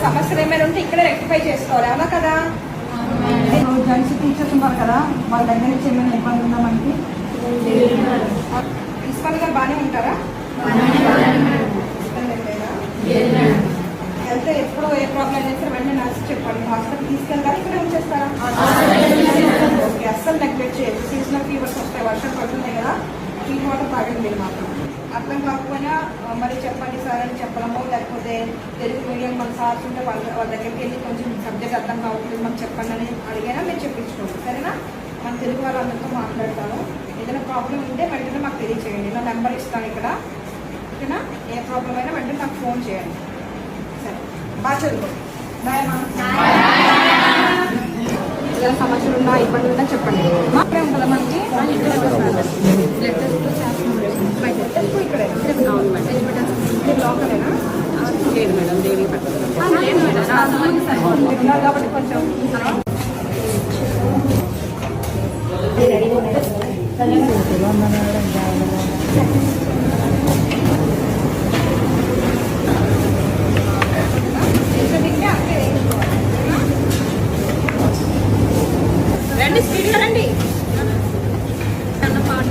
సమస్యలు ఏమైనా ఉంటే ఇక్కడే రెక్టిఫై చేసుకోవాలి, అవునా కదా? జెంట్స్ టీచర్స్ ఉన్నారు కదా, వాళ్ళ దగ్గర నుంచి ఏమైనా ఇబ్బంది ఉందా మనకి? ప్రిన్సిపల్ గారు బాగానే ఉంటారా? వెళ్తే ఎప్పుడు ఏ ప్రాబ్లం అయినా సరే వెంటనే నర్స్ చెప్పండి. హాస్పిటల్ తీసుకెళ్తారా, ఇక్కడ ఉంచేస్తారా? ఓకే, అస్సలు నెగ్లెక్ట్ చేయదు. సీజనల్ ఫీవర్స్ వస్తాయి, వర్షం పడుతున్నాయి కదా, హీట్ వాటర్ తాగండి మీరు మాత్రం. అర్థం కాకపోయినా మరి చెప్పండి సార్ అని చెప్పడము, లేకపోతే తెలుగు మీడియం మన సార్స్ ఉంటే వాళ్ళ దగ్గరికి వెళ్ళి కొంచెం సబ్జెక్ట్ అర్థం కావట్లేదు మాకు చెప్పండి అని అడిగినా మీరు చెప్పించుకోండి, సరేనా? మన తెలుగు వాళ్ళందరితో మాట్లాడతాను. ఏదైనా ప్రాబ్లం ఉంటే వెంటనే మాకు తెలియచేయండి. నా నెంబర్ ఇస్తాను ఇక్కడ, ఓకేనా? ఏ ప్రాబ్లం అయినా వెంటనే నాకు ఫోన్ చేయండి. సరే, బాగా చదువుకోండి. బాయ్ మా. ఏదైనా సమస్యలు ఉన్నా ఇబ్బంది ఉన్నా చెప్పండి. మాత్రమే ఉంటుందా మనకి? ఇక్కడే లోకలేనా? లేదు మేడం, దేవి కాబట్టి కొంచెం రండి, స్పీడ్గా రండి. అన్న పాట